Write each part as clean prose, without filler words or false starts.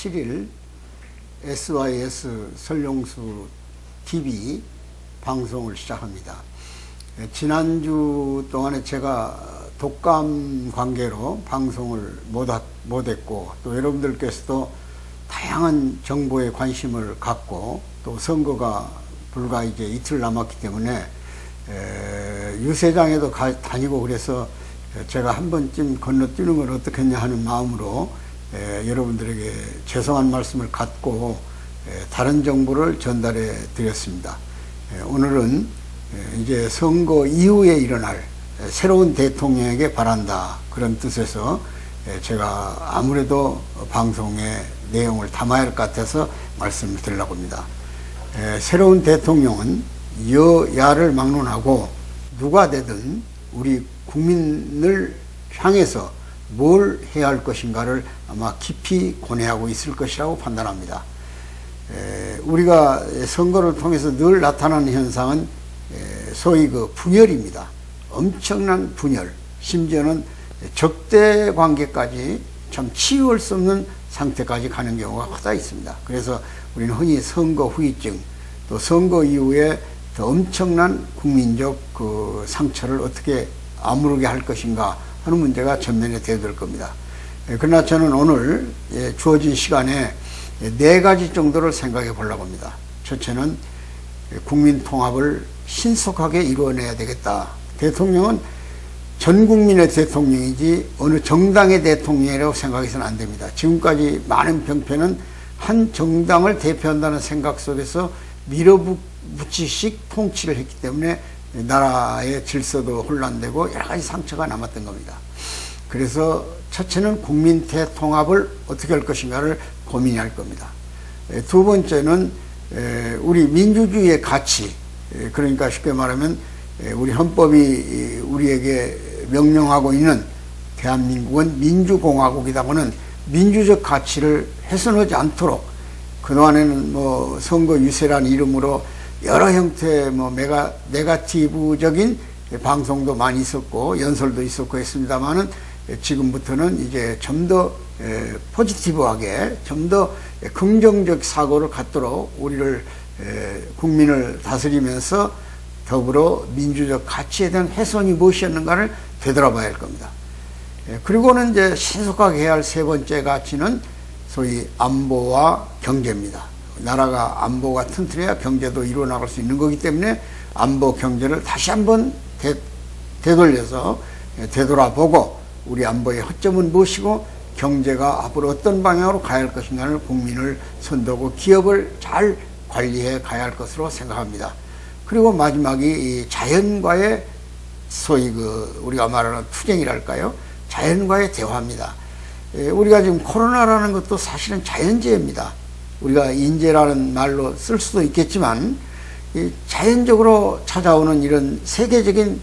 7일 SYS 설용수 TV 방송을 시작합니다. 지난주 동안에 제가 독감 관계로 방송을 못했고, 또 여러분들께서도 다양한 정보에 관심을 갖고, 또 선거가 불과 이제 이틀 남았기 때문에 유세장에도 다니고 그래서 제가 한 번쯤 건너뛰는 건 어떻겠냐 하는 마음으로 여러분들에게 죄송한 말씀을 갖고 다른 정보를 전달해 드렸습니다. 오늘은 이제 선거 이후에 일어날 새로운 대통령에게 바란다, 그런 뜻에서 제가 아무래도 방송의 내용을 담아야 할 것 같아서 말씀을 드리려고 합니다. 새로운 대통령은 여야를 막론하고 누가 되든 우리 국민을 향해서 뭘 해야 할 것인가를 아마 깊이 고뇌하고 있을 것이라고 판단합니다. 우리가 선거를 통해서 늘 나타나는 현상은 소위 그 분열입니다. 엄청난 분열, 심지어는 적대 관계까지 참 치유할 수 없는 상태까지 가는 경우가 허다 있습니다. 그래서 우리는 흔히 선거 후유증, 또 선거 이후에 더 엄청난 국민적 그 상처를 어떻게 아무르게 할 것인가 하는 문제가 전면에 대두될 겁니다. 그러나 저는 오늘 주어진 시간에 4가지 정도를 생각해 보려고 합니다. 첫째는 국민 통합을 신속하게 이루어내야 되겠다. 대통령은 전 국민의 대통령이지 어느 정당의 대통령이라고 생각해서는 안 됩니다. 지금까지 많은 병폐는 한 정당을 대표한다는 생각 속에서 밀어붙이식 통치를 했기 때문에 나라의 질서도 혼란되고 여러 가지 상처가 남았던 겁니다. 그래서 첫째는 국민 대통합을 어떻게 할 것인가를 고민해야 할 겁니다. 두 번째는 우리 민주주의의 가치, 그러니까 쉽게 말하면 우리 헌법이 우리에게 명령하고 있는 대한민국은 민주공화국이다고는 민주적 가치를 훼손하지 않도록, 그동안에는 뭐 선거 유세라는 이름으로 여러 형태의 뭐 네거티브적인 방송도 많이 있었고 연설도 있었고 했습니다만은, 지금부터는 이제 좀 더 포지티브하게, 좀 더 긍정적 사고를 갖도록 우리를 국민을 다스리면서 더불어 민주적 가치에 대한 훼손이 무엇이었는가를 되돌아봐야 할 겁니다. 그리고는 이제 신속하게 해야 할 세 번째 가치는 소위 안보와 경제입니다. 나라가 안보가 튼튼해야 경제도 이루어나갈 수 있는 거기 때문에 안보 경제를 다시 한번 되돌려서 되돌아보고, 우리 안보의 허점은 무엇이고 경제가 앞으로 어떤 방향으로 가야 할 것인가를 국민을 선도하고 기업을 잘 관리해 가야 할 것으로 생각합니다. 그리고 마지막이 이 자연과의 소위 우리가 말하는 투쟁이랄까요? 자연과의 대화입니다. 우리가 지금 코로나라는 것도 사실은 자연재해입니다. 우리가 인재라는 말로 쓸 수도 있겠지만, 자연적으로 찾아오는 이런 세계적인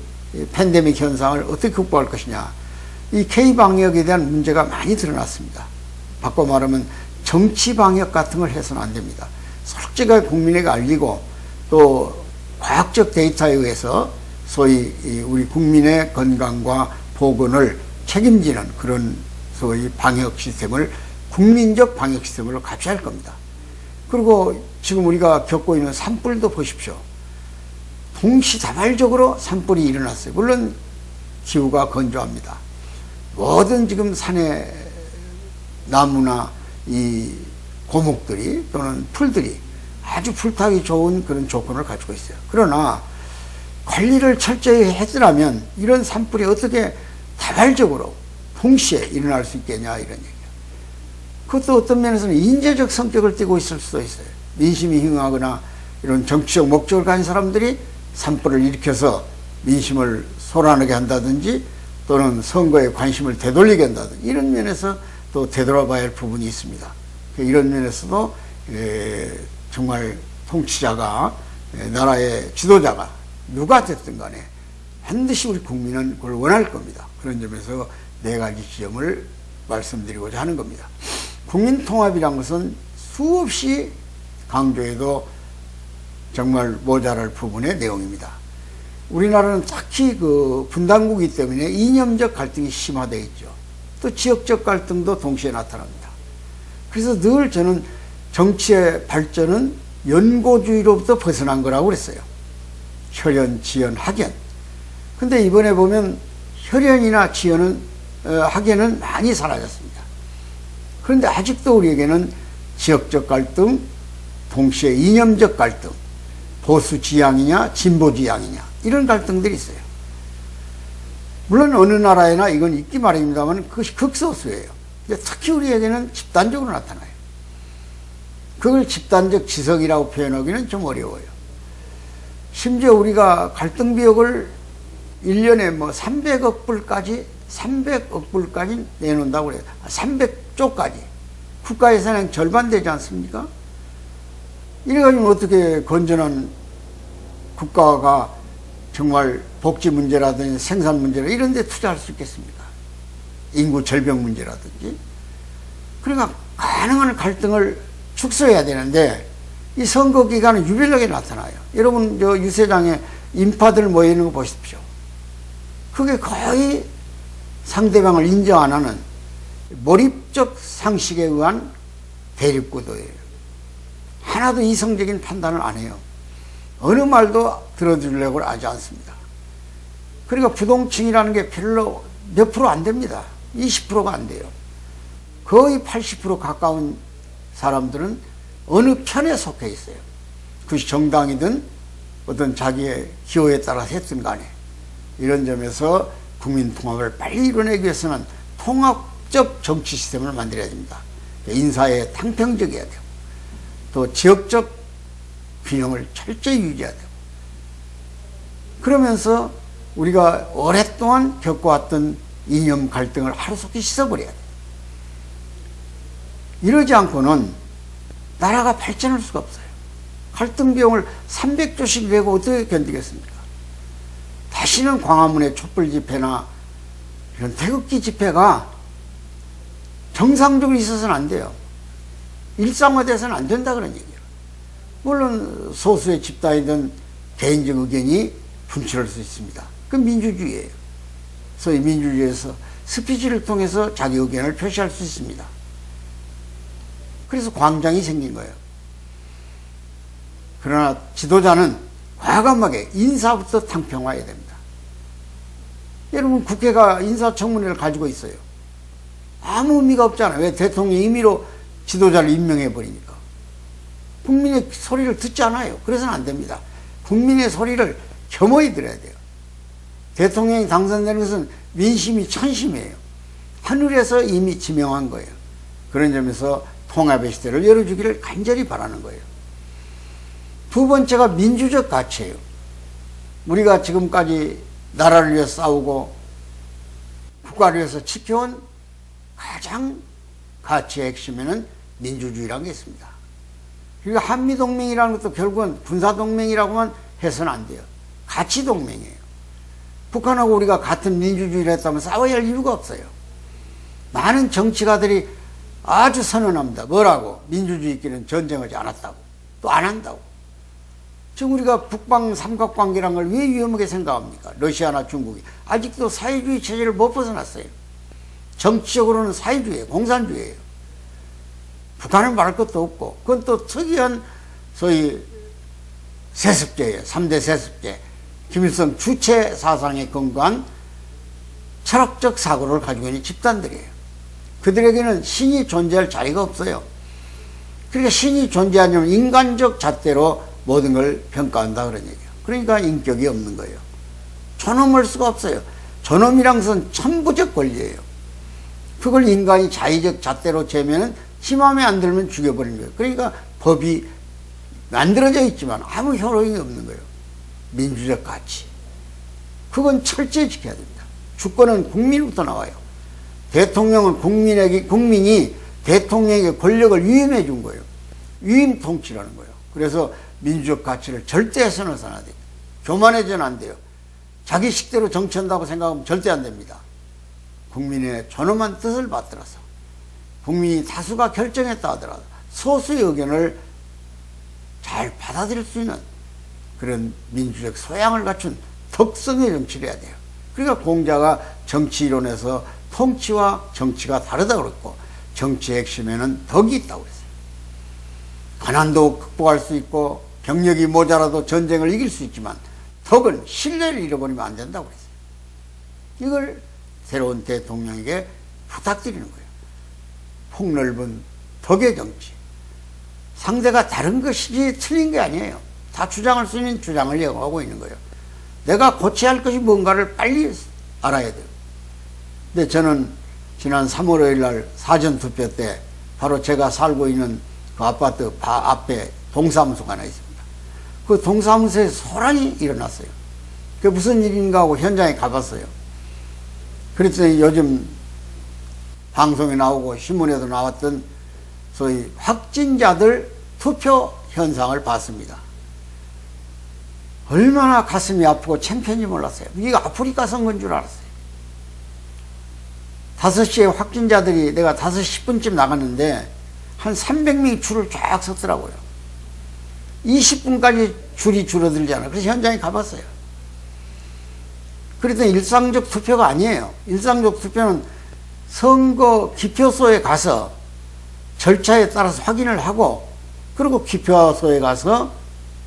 팬데믹 현상을 어떻게 극복할 것이냐, 이 K방역에 대한 문제가 많이 드러났습니다. 바꿔 말하면 정치방역 같은 걸 해서는 안 됩니다. 솔직하게 국민에게 알리고, 또 과학적 데이터에 의해서 소위 우리 국민의 건강과 보건을 책임지는 그런 소위 방역 시스템을, 국민적 방역 시스템으로 갖춰야 할 겁니다. 그리고 지금 우리가 겪고 있는 산불도 보십시오. 동시다발적으로 산불이 일어났어요. 물론 기후가 건조합니다. 모든 지금 산의 나무나 이 고목들이 또는 풀들이 아주 불타기 좋은 그런 조건을 가지고 있어요. 그러나 관리를 철저히 했더라면 이런 산불이 어떻게 다발적으로 동시에 일어날 수 있겠냐, 이런 얘기예요. 그것도 어떤 면에서는 인재적 성격을 띠고 있을 수도 있어요. 민심이 흥하거나 이런 정치적 목적을 가진 사람들이 산불을 일으켜서 민심을 소란하게 한다든지, 또는 선거에 관심을 되돌리게 한다든지, 이런 면에서 또 되돌아봐야 할 부분이 있습니다. 이런 면에서도 정말 통치자가, 나라의 지도자가 누가 됐든 간에 반드시 우리 국민은 그걸 원할 겁니다. 그런 점에서 4가지 지점을 말씀드리고자 하는 겁니다. 국민통합이란 것은 수없이 강조해도 정말 모자랄 부분의 내용입니다. 우리나라는 특히 분단국이기 때문에 이념적 갈등이 심화되어 있죠. 또 지역적 갈등도 동시에 나타납니다. 그래서 늘 저는 정치의 발전은 연고주의로부터 벗어난 거라고 그랬어요. 혈연, 지연, 학연. 근데 이번에 보면 혈연이나 지연은, 학연은 많이 사라졌습니다. 그런데 아직도 우리에게는 지역적 갈등, 동시에 이념적 갈등, 보수 지향이냐, 진보 지향이냐, 이런 갈등들이 있어요. 물론 어느 나라에나 이건 있기 마련입니다만 그것이 극소수예요. 특히 우리에게는 집단적으로 나타나요. 그걸 집단적 지성이라고 표현하기는 좀 어려워요. 심지어 우리가 갈등비용을 1년에 뭐 300억 불까지 내놓는다고 그래요. 300조까지. 국가 예산의 절반 되지 않습니까? 이래가지고 어떻게 건전한 국가가 정말 복지 문제라든지 생산 문제라 이런 데 투자할 수 있겠습니까? 인구 절벽 문제라든지. 그러니까 가능한 갈등을 축소해야 되는데 이 선거 기간은 유별나게 나타나요. 여러분 저 유세장에 인파들 모이는 거 보십시오. 그게 거의 상대방을 인정 안 하는 몰입적 상식에 의한 대립구도예요. 하나도 이성적인 판단을 안 해요. 어느 말도 들어주려고 하지 않습니다. 그러니까 부동층이라는 게 별로 몇 프로 안 됩니다. 20%가 안 돼요. 거의 80% 가까운 사람들은 어느 편에 속해 있어요. 그것이 정당이든 어떤 자기의 기호에 따라서 했든 간에. 이런 점에서 국민 통합을 빨리 이뤄내기 위해서는 통합적 정치 시스템을 만들어야 됩니다. 인사에 탕평적이어야 되고 또 지역적 균형을 철저히 유지해야 되고 그러면서 우리가 오랫동안 겪어왔던 이념 갈등을 하루속히 씻어버려야 돼요. 이러지 않고는 나라가 발전할 수가 없어요. 갈등 비용을 300조씩 내고 어떻게 견디겠습니까? 다시는 광화문의 촛불 집회나 이런 태극기 집회가 정상적으로 있어서는 안 돼요. 일상화돼서는 안 된다 그런 얘기예요. 물론 소수의 집단이든 개인적 의견이 분출할 수 있습니다. 그건 민주주의예요. 소위 민주주의에서 스피치를 통해서 자기 의견을 표시할 수 있습니다. 그래서 광장이 생긴 거예요. 그러나 지도자는 과감하게 인사부터 탕평화해야 됩니다. 여러분 국회가 인사청문회를 가지고 있어요. 아무 의미가 없잖아요. 왜? 대통령이 임의로 지도자를 임명해 버리니까. 국민의 소리를 듣지 않아요. 그래서는 안 됩니다. 국민의 소리를 겸허히 들어야 돼요. 대통령이 당선되는 것은 민심이 천심이에요. 하늘에서 이미 지명한 거예요. 그런 점에서 통합의 시대를 열어주기를 간절히 바라는 거예요. 두 번째가 민주적 가치예요. 우리가 지금까지 나라를 위해서 싸우고 국가를 위해서 지켜온 가장 가치의 핵심에는 민주주의라는 게 있습니다. 그리고 한미동맹이라는 것도 결국은 군사동맹이라고만 해서는 안 돼요. 가치동맹이에요. 북한하고 우리가 같은 민주주의를 했다면 싸워야 할 이유가 없어요. 많은 정치가들이 아주 선언합니다. 뭐라고? 민주주의끼리는 전쟁하지 않았다고. 또 안 한다고. 지금 우리가 북방 삼각관계라는 걸 왜 위험하게 생각합니까? 러시아나 중국이. 아직도 사회주의 체제를 못 벗어났어요. 정치적으로는 사회주의예요. 공산주의예요. 북한은 말할 것도 없고. 그건 또 특이한 소위 세습제예요. 3대 세습제. 김일성 주체 사상에 근거한 철학적 사고를 가지고 있는 집단들이에요. 그들에게는 신이 존재할 자리가 없어요. 그러니까 신이 존재하냐면 인간적 잣대로 모든 걸 평가한다 그런 얘기예요. 그러니까 인격이 없는 거예요. 존엄할 수가 없어요. 존엄이란 것은 천부적 권리예요. 그걸 인간이 자의적 잣대로 재면은 지 마음에 안 들면 죽여버리는 거예요. 그러니까 법이 만들어져 있지만 아무 효력이 없는 거예요. 민주적 가치. 그건 철저히 지켜야 됩니다. 주권은 국민부터 나와요. 대통령은 국민이 대통령에게 권력을 위임해 준 거예요. 위임 통치라는 거예요. 그래서 민주적 가치를 절대 해서는 안 돼요. 교만해져는 안 돼요. 자기 식대로 정치한다고 생각하면 절대 안 됩니다. 국민의 존엄한 뜻을 받들어서 국민이 다수가 결정했다 하더라도 소수의 의견을 잘 받아들일 수 있는 그런 민주적 소양을 갖춘 덕성의 정치를 해야 돼요. 그러니까 공자가 정치 이론에서 통치와 정치가 다르다고 그랬고 정치의 핵심에는 덕이 있다고 그랬어요. 가난도 극복할 수 있고 병력이 모자라도 전쟁을 이길 수 있지만 덕은 신뢰를 잃어버리면 안 된다고 그랬어요. 이걸 새로운 대통령에게 부탁드리는 거예요. 폭넓은 덕의 정치. 상대가 다른 것이지 틀린 게 아니에요. 다 주장할 수 있는 주장을 이어가고 있는 거예요. 내가 고쳐야 할 것이 뭔가를 빨리 알아야 돼요. 근데 저는 지난 3월 5일 날 사전투표 때 바로 제가 살고 있는 그 아파트 앞에 동사무소가 하나 있습니다. 그 동사무소에 소란이 일어났어요. 그게 무슨 일인가 하고 현장에 가봤어요. 그랬더니 요즘 방송에 나오고 신문에도 나왔던 소위 확진자들 투표 현상을 봤습니다. 얼마나 가슴이 아프고 창피한지 몰랐어요. 이게 아프리카 선거인 줄 알았어요. 5시에 확진자들이 내가 5시 10분쯤 나갔는데 한 300명이 줄을 쫙 섰더라고요. 20분까지 줄이 줄어들잖아요. 그래서 현장에 가봤어요. 그랬더니 일상적 투표가 아니에요. 일상적 투표는 선거 기표소에 가서 절차에 따라서 확인을 하고 그리고 기표소에 가서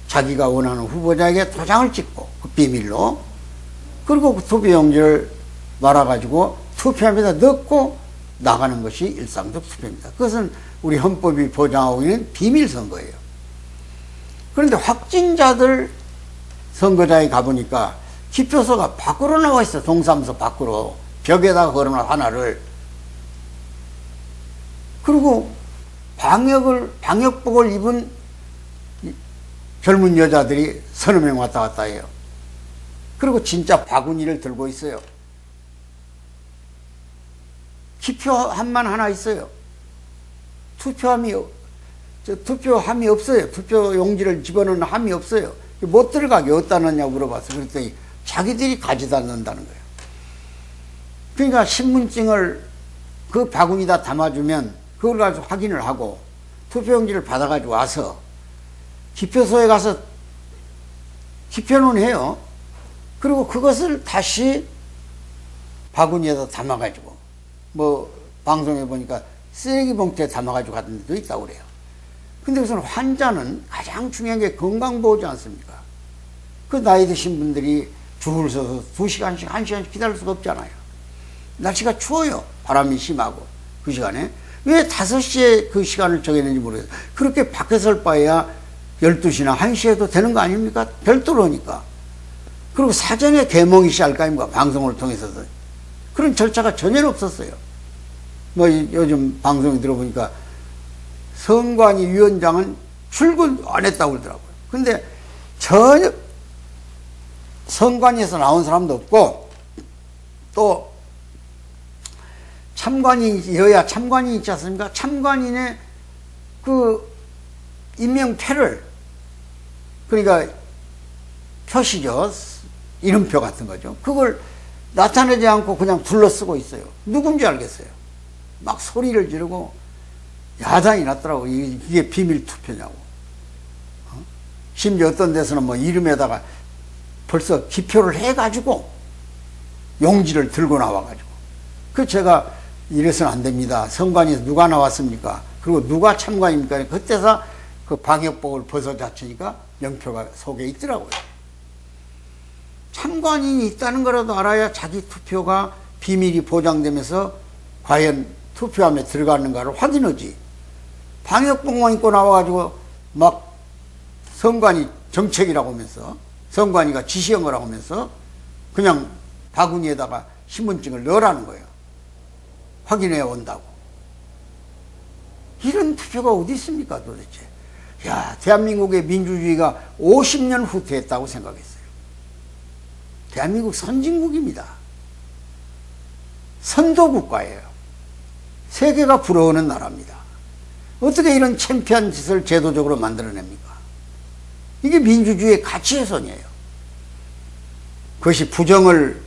자기가 원하는 후보자에게 도장을 찍고 그 비밀로 그리고 그 투표용지를 말아가지고 투표함에다 넣고 나가는 것이 일상적 투표입니다. 그것은 우리 헌법이 보장하고 있는 비밀선거예요. 그런데 확진자들 선거장에 가보니까 기표소가 밖으로 나와 있어. 동사무소 밖으로 벽에다가 걸어놔 하나를. 그리고 방역복을 입은 젊은 여자들이 서너 명 왔다 갔다 해요. 그리고 진짜 바구니를 들고 있어요. 기표함만 하나 있어요. 투표함이 없어요. 투표 용지를 집어넣는 함이 없어요. 못 들어가게 어디다 넣냐고 물어봤어요. 그랬더니 자기들이 가져다 넣는다는 거예요. 그러니까 신분증을 그 바구니다 담아주면 그걸 가지고 확인을 하고 투표용지를 받아가지고 와서 기표소에 가서 기표는 해요. 그리고 그것을 다시 바구니에다 담아가지고 뭐 방송에 보니까 쓰레기 봉투에 담아가지고 가던 데도 있다고 그래요. 근데 우선 환자는 가장 중요한 게 건강보호지 않습니까? 그 나이 드신 분들이 줄을 서서 2시간씩, 1시간씩 기다릴 수가 없잖아요. 날씨가 추워요. 바람이 심하고. 그 시간에. 왜 5시에 그 시간을 정했는지 모르겠어요. 그렇게 밖에 설 바에야 12시나 1시에도 되는 거 아닙니까? 별도로 오니까. 그리고 사전에 개몽이 시작할 거 아닙니까? 방송을 통해서도. 그런 절차가 전혀 없었어요. 뭐 요즘 방송에 들어보니까 선관위 위원장은 출근 안 했다고 그러더라고요. 근데 전혀 선관위에서 나온 사람도 없고 또 참관인, 여야 참관인 있지 않습니까? 참관인의 그 임명패를, 그러니까 표시죠. 이름표 같은 거죠. 그걸 나타내지 않고 그냥 둘러쓰고 있어요. 누군지 알겠어요. 막 소리를 지르고 야단이 났더라고. 이게 비밀 투표냐고. 심지어 어떤 데서는 뭐 이름에다가 벌써 기표를 해가지고 용지를 들고 나와가지고. 그 제가 이래서는 안 됩니다. 선관위에서 누가 나왔습니까? 그리고 누가 참관입니까? 그때서 그 방역복을 벗어 자치니까 명표가 속에 있더라고요. 참관인이 있다는 거라도 알아야 자기 투표가 비밀이 보장되면서 과연 투표함에 들어가는가를 확인하지. 방역복만 입고 나와가지고 막 선관위 정책이라고 하면서 선관위가 지시한 거라고 하면서 그냥 바구니에다가 신분증을 넣으라는 거예요. 확인해 온다고. 이런 투표가 어디 있습니까 도대체. 야, 대한민국의 민주주의가 50년 후퇴했다고 생각했어요. 대한민국 선진국입니다. 선도국가예요. 세계가 부러워하는 나라입니다. 어떻게 이런 창피한 짓을 제도적으로 만들어냅니까? 이게 민주주의의 가치훼손이에요. 그것이 부정을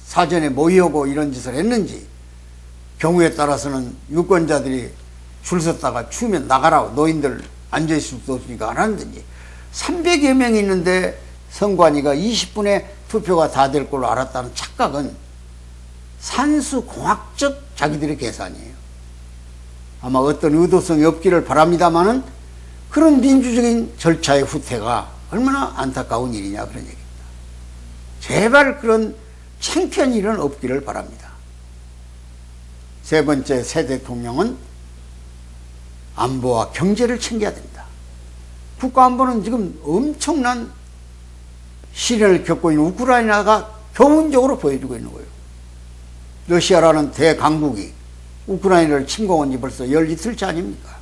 사전에 모의하고 이런 짓을 했는지, 경우에 따라서는 유권자들이 줄 섰다가 추우면 나가라고, 노인들 앉아있을 수도 없으니까 안 하는지, 300여 명이 있는데 선관위가 20분에 투표가 다 될 걸로 알았다는 착각은 산수공학적 자기들의 계산이에요. 아마 어떤 의도성이 없기를 바랍니다마는 그런 민주적인 절차의 후퇴가 얼마나 안타까운 일이냐 그런 얘기입니다. 제발 그런 창피한 일은 없기를 바랍니다. 세 번째, 새 대통령은 안보와 경제를 챙겨야 됩니다. 국가안보는 지금 엄청난 시련을 겪고 있는 우크라이나가 교훈적으로 보여주고 있는 거예요. 러시아라는 대강국이 우크라이나를 침공한 지 벌써 열 이틀째 아닙니까?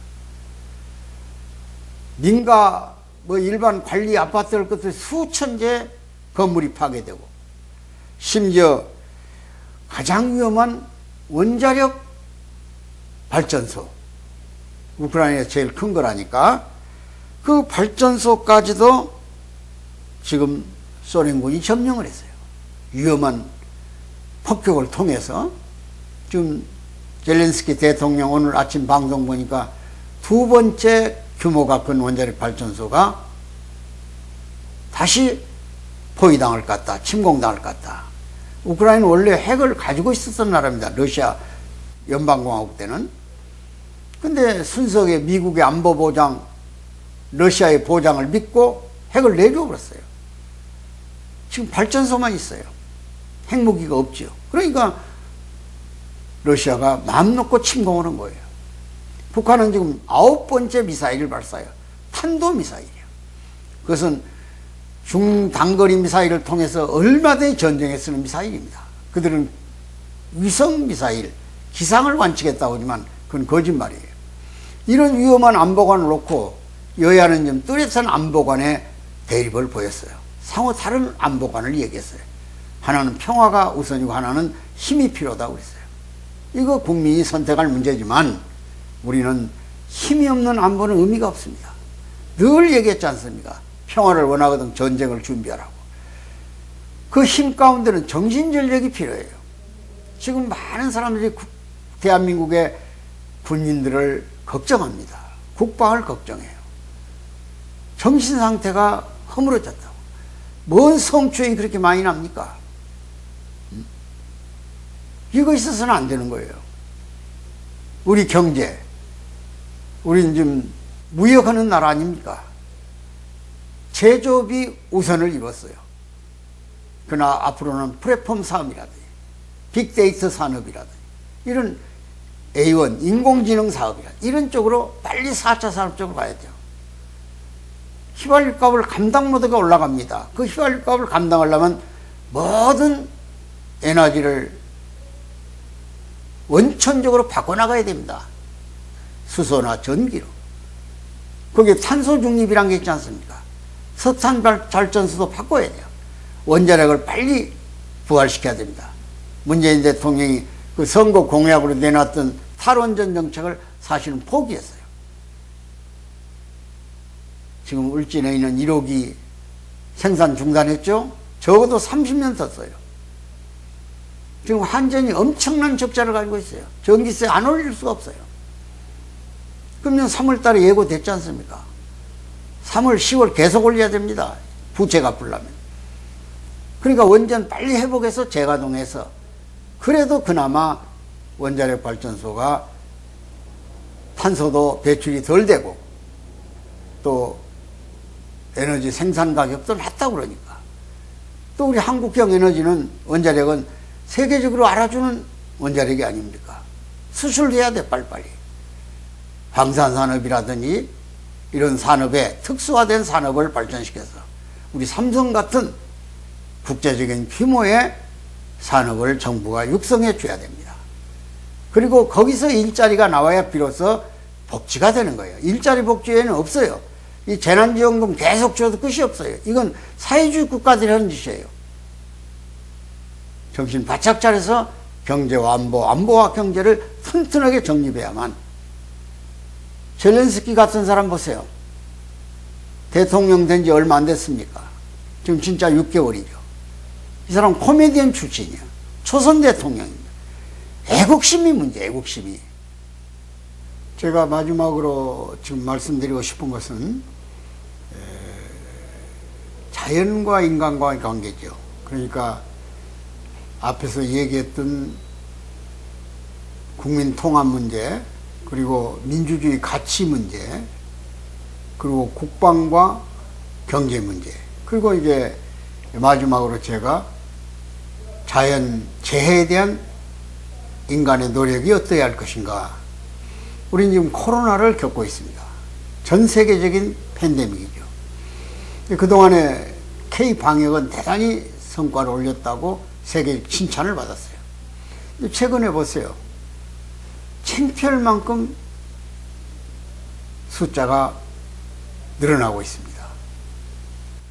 민가 일반 관리 아파트를 끝에 수천 채 건물이 파괴되고, 심지어 가장 위험한 원자력 발전소, 우크라이나에서 제일 큰 거라니까 그 발전소까지도 지금 소련군이 점령을 했어요. 위험한 폭격을 통해서. 지금 젤렌스키 대통령 오늘 아침 방송 보니까 두 번째 규모가 큰 원자력 발전소가 다시 포위당할 것 같다, 침공당할 것 같다. 우크라이나는 원래 핵을 가지고 있었던 나라입니다. 러시아 연방공화국 때는. 근데 순수하게 미국의 안보 보장, 러시아의 보장을 믿고 핵을 내줘 버렸어요. 지금 발전소만 있어요. 핵무기가 없죠. 그러니까 러시아가 마음 놓고 침공하는 거예요. 북한은 지금 9번째 미사일을 발사해요. 탄도미사일이에요. 그것은 중단거리 미사일을 통해서 얼마든지 전쟁에 쓰는 미사일입니다. 그들은 위성미사일, 기상을 관측했다고 하지만 그건 거짓말이에요. 이런 위험한 안보관을 놓고 여야는 좀 뚜렷한 안보관의 대립을 보였어요. 상호 다른 안보관을 얘기했어요. 하나는 평화가 우선이고 하나는 힘이 필요하다고 그랬어요. 이거 국민이 선택할 문제지만 우리는 힘이 없는 안보는 의미가 없습니다. 늘 얘기했지 않습니까? 평화를 원하거든 전쟁을 준비하라고. 그 힘 가운데는 정신전력이 필요해요. 지금 많은 사람들이 대한민국의 군인들을 걱정합니다. 국방을 걱정해요. 정신 상태가 허물어졌다고. 뭔 성추행이 그렇게 많이 납니까? 이거 있어서는 안 되는 거예요. 우리 경제, 우리는 지금 무역하는 나라 아닙니까? 제조업이 우선을 이뤘어요. 그러나 앞으로는 플랫폼 사업이라든지 빅데이터 산업이라든지 이런 A1 인공지능 사업이라든지 이런 쪽으로 빨리 4차 산업 쪽으로 가야 돼요. 휘발유값을 감당 모드가 올라갑니다. 그 휘발유값을 감당하려면 모든 에너지를 원천적으로 바꿔나가야 됩니다. 수소나 전기로. 거기에 탄소 중립이란 게 있지 않습니까? 석탄 발전소도 바꿔야 돼요. 원자력을 빨리 부활시켜야 됩니다. 문재인 대통령이 그 선거 공약으로 내놨던 탈원전 정책을 사실은 포기했어요. 지금 울진에 있는 1호기 생산 중단했죠? 적어도 30년 더 써요. 지금 한전이 엄청난 적자를 가지고 있어요. 전기세 안 올릴 수가 없어요. 그러면 3월 달에 예고됐지 않습니까? 3월, 10월 계속 올려야 됩니다. 부채 갚으려면. 그러니까 원전 빨리 회복해서 재가동해서 그래도 그나마 원자력 발전소가 탄소도 배출이 덜 되고 또 에너지 생산 가격도 낮다고 그러니까. 또 우리 한국형 에너지는 원자력은 세계적으로 알아주는 원자력이 아닙니까? 수출해야 돼, 빨리빨리. 방산산업이라든지 이런 산업에 특수화된 산업을 발전시켜서 우리 삼성 같은 국제적인 규모의 산업을 정부가 육성해 줘야 됩니다. 그리고 거기서 일자리가 나와야 비로소 복지가 되는 거예요. 일자리 복지에는 없어요. 이 재난지원금 계속 줘도 끝이 없어요. 이건 사회주의 국가들이 하는 짓이에요. 정신 바짝 차려서 경제와 안보와 경제를 튼튼하게 정립해야만. 젤렌스키 같은 사람 보세요. 대통령 된 지 얼마 안 됐습니까? 지금 진짜 6개월이죠. 이 사람 코미디언 출신이야. 초선 대통령입니다. 애국심이 문제, 애국심이. 제가 마지막으로 지금 말씀드리고 싶은 것은 자연과 인간과의 관계죠. 그러니까 앞에서 얘기했던 국민 통합 문제, 그리고 민주주의 가치 문제, 그리고 국방과 경제 문제, 그리고 이제 마지막으로 제가 자연 재해에 대한 인간의 노력이 어떠해야 할 것인가. 우리는 지금 코로나를 겪고 있습니다. 전 세계적인 팬데믹이죠. 그동안에 K-방역은 대단히 성과를 올렸다고 세계적 칭찬을 받았어요. 최근에 보세요. 창피할 만큼 숫자가 늘어나고 있습니다.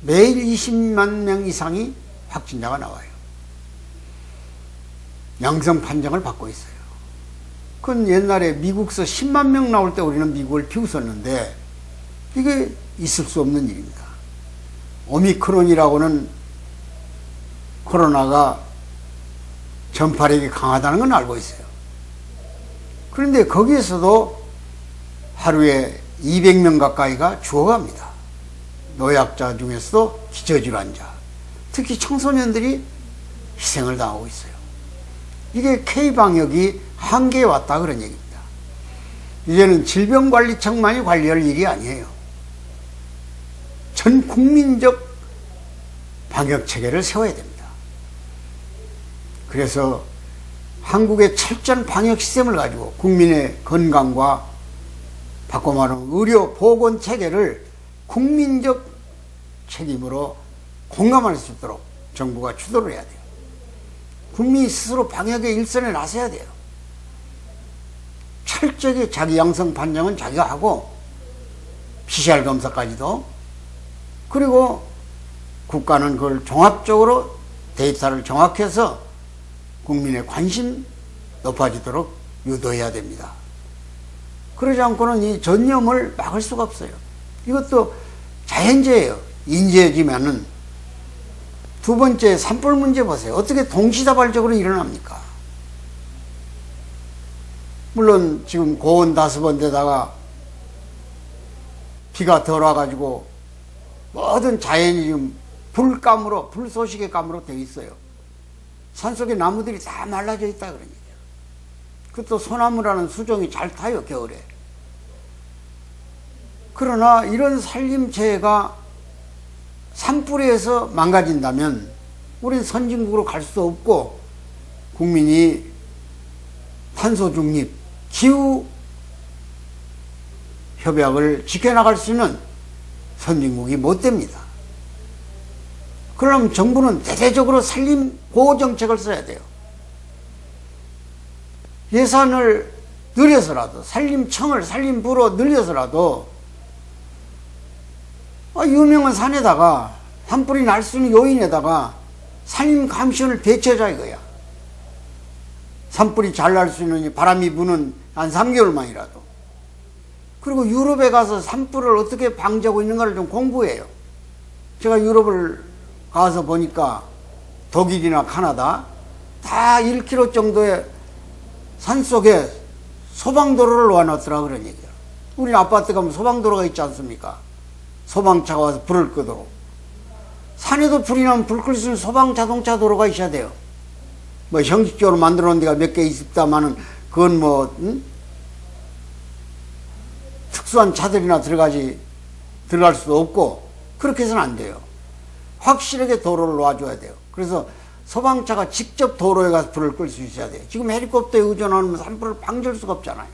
매일 20만 명 이상이 확진자가 나와요. 양성 판정을 받고 있어요. 그건 옛날에 미국서 10만 명 나올 때 우리는 미국을 비웃었는데 이게 있을 수 없는 일입니다. 오미크론이라고는 코로나가 전파력이 강하다는 건 알고 있어요. 그런데 거기에서도 하루에 200명 가까이가 죽어갑니다. 노약자 중에서도 기저질환자, 특히 청소년들이 희생을 당하고 있어요. 이게 K방역이 한계에 왔다 그런 얘기입니다. 이제는 질병관리청만이 관리할 일이 아니에요. 전 국민적 방역체계를 세워야 됩니다. 그래서 한국의 철저한 방역 시스템을 가지고 국민의 건강과 바꿔 말하면 의료 보건 체계를 국민적 책임으로 공감할 수 있도록 정부가 주도를 해야 돼요. 국민이 스스로 방역의 일선에 나서야 돼요. 철저하게 자기 양성 판정은 자기가 하고 PCR 검사까지도, 그리고 국가는 그걸 종합적으로 데이터를 정확해서 국민의 관심 높아지도록 유도해야 됩니다. 그러지 않고는 이 전염을 막을 수가 없어요. 이것도 자연재해예요. 인재지만은 두 번째 산불 문제 보세요. 어떻게 동시다발적으로 일어납니까? 물론 지금 고온 5번 데다가 비가 덜 와가지고 모든 자연이 지금 불감으로, 불쏘시개 감으로 되어 있어요. 산속에 나무들이 다 말라져 있다 그런 얘기예요. 그것도 소나무라는 수종이 잘 타요, 겨울에. 그러나 이런 산림재해가 산불에 의해서 망가진다면 우린 선진국으로 갈 수 없고 국민이 탄소 중립, 기후 협약을 지켜나갈 수 있는 선진국이 못 됩니다. 그럼 정부는 대대적으로 산림 보호 정책을 써야 돼요. 예산을 늘려서라도, 산림청을 산림부로 늘려서라도 유명한 산에다가, 산불이 날 수 있는 요인에다가 산림 감시원을 배치하자 이거야. 산불이 잘 날 수 있는, 바람이 부는 한 3개월만이라도. 그리고 유럽에 가서 산불을 어떻게 방지하고 있는가를 좀 공부해요. 제가 유럽을 가서 보니까 독일이나 카나다 다 1km 정도의 산속에 소방도로를 놓아놨더라 그런 얘기야. 우리 아파트 가면 소방도로가 있지 않습니까? 소방차가 와서 불을 끄도록. 산에도 불이 나면 불 끌 수 있는 소방 자동차 도로가 있어야 돼요. 뭐 형식적으로 만들어 놓은 데가 몇 개 있습니다만은 그건 뭐 특수한 차들이나 들어갈 수도 없고 그렇게 해서는 안 돼요. 확실하게 도로를 놔줘야 돼요. 그래서 소방차가 직접 도로에 가서 불을 끌 수 있어야 돼요. 지금 헬리콥터에 의존하면 산불을 방지할 수가 없잖아요.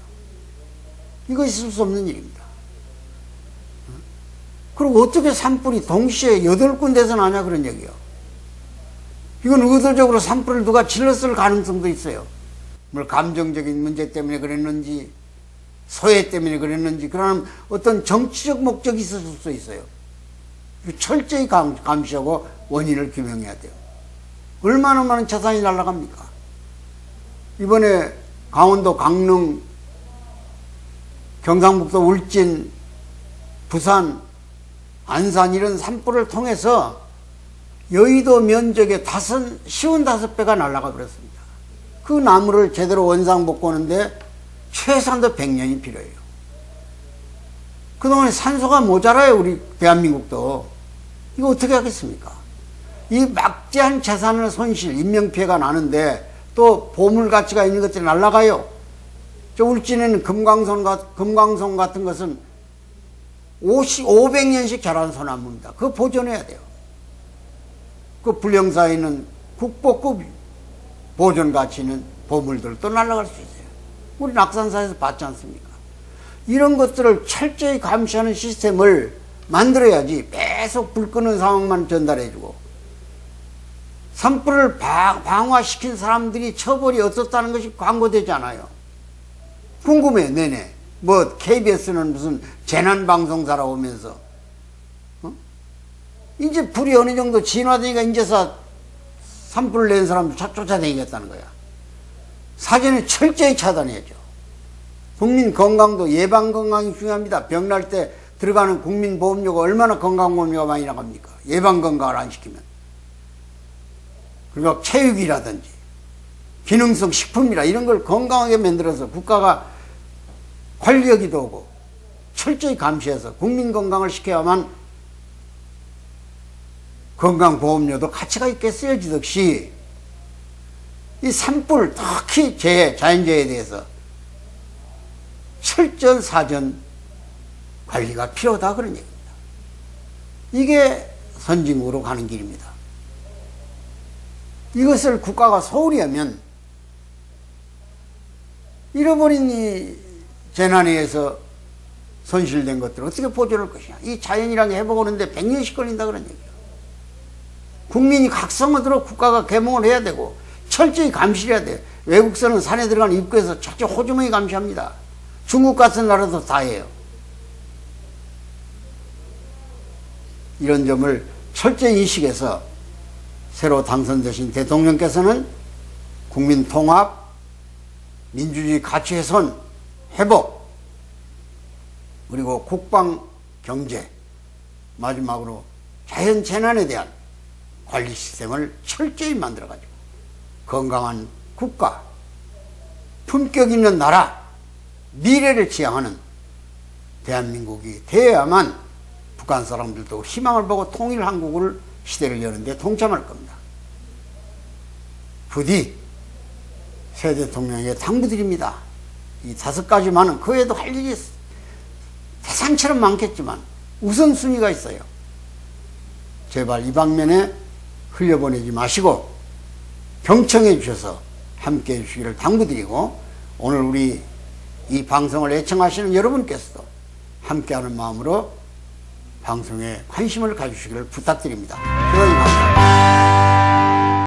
이거 있을 수 없는 일입니다. 그리고 어떻게 산불이 동시에 8군데서 나냐 그런 얘기예요. 이건 의도적으로 산불을 누가 질렀을 가능성도 있어요. 뭐 감정적인 문제 때문에 그랬는지 소외 때문에 그랬는지 그런 어떤 정치적 목적이 있을 수 있어요. 철저히 감시하고 원인을 규명해야 돼요. 얼마나 많은 재산이 날아갑니까? 이번에 강원도 강릉, 경상북도 울진, 부산, 안산 이런 산불을 통해서 여의도 면적의 55배가 날아가 버렸습니다. 그 나무를 제대로 원상복구하는데 최소한도 100년이 필요해요. 그동안에 산소가 모자라요, 우리 대한민국도. 이거 어떻게 하겠습니까? 이 막대한 재산의 손실, 인명피해가 나는데 또 보물 가치가 있는 것들이 날아가요. 저 울진에는 금강송 같은 것은 500년씩 자란 소나무입니다. 그거 보존해야 돼요. 그 불령사에 있는 국보급 보존 가치 있는 보물들도 날아갈 수 있어요. 우리 낙산사에서 봤지 않습니까? 이런 것들을 철저히 감시하는 시스템을 만들어야지 계속 불 끄는 상황만 전달해주고 산불을 방화시킨 사람들이 처벌이 어떻다는 것이 광고되지 않아요. 궁금해 내내. 뭐 KBS는 무슨 재난방송사라고 하면서 이제 불이 어느 정도 진화되니까 이제서 산불을 낸 사람들 쫓아다니겠다는 거야. 사전에 철저히 차단해야죠. 국민 건강도 예방 건강이 중요합니다. 병날 때 들어가는 국민보험료가 얼마나 건강보험료가 많이 나갑니까? 예방 건강을 안 시키면. 그리고 체육이라든지 기능성 식품이라 이런 걸 건강하게 만들어서 국가가 관리하기도 하고 철저히 감시해서 국민 건강을 시켜야만 건강보험료도 가치가 있게 쓰여지듯이 이 산불 특히 자연재해에 대해서 철저한 사전 관리가 필요하다 그런 얘기입니다. 이게 선진국으로 가는 길입니다. 이것을 국가가 소홀히 하면 잃어버린 이 재난에 의해서 손실된 것들을 어떻게 보존할 것이냐. 이 자연이란 게 회복하는데 100년씩 걸린다 그런 얘기예요. 국민이 각성하도록 국가가 개몽을 해야 되고 철저히 감시를 해야 돼요. 외국서는 산에 들어가는 입구에서 철저히 호주머니 감시합니다. 중국 같은 나라도 다 해요. 이런 점을 철저히 인식해서 새로 당선되신 대통령께서는 국민 통합, 민주주의 가치 훼손, 회복, 그리고 국방, 경제, 마지막으로 자연 재난에 대한 관리 시스템을 철저히 만들어가지고 건강한 국가, 품격 있는 나라, 미래를 지향하는 대한민국이 되어야만 북한 사람들도 희망을 보고 통일 한국을 시대를 여는데 동참할 겁니다. 부디 새 대통령에게 당부드립니다. 이 5가지만은 그 외에도 할 일이 태산처럼 많겠지만 우선순위가 있어요. 제발 이 방면에 흘려보내지 마시고 경청해 주셔서 함께 해 주시기를 당부드리고 오늘 우리 이 방송을 애청하시는 여러분께서도 함께하는 마음으로 방송에 관심을 가주시기를 부탁드립니다.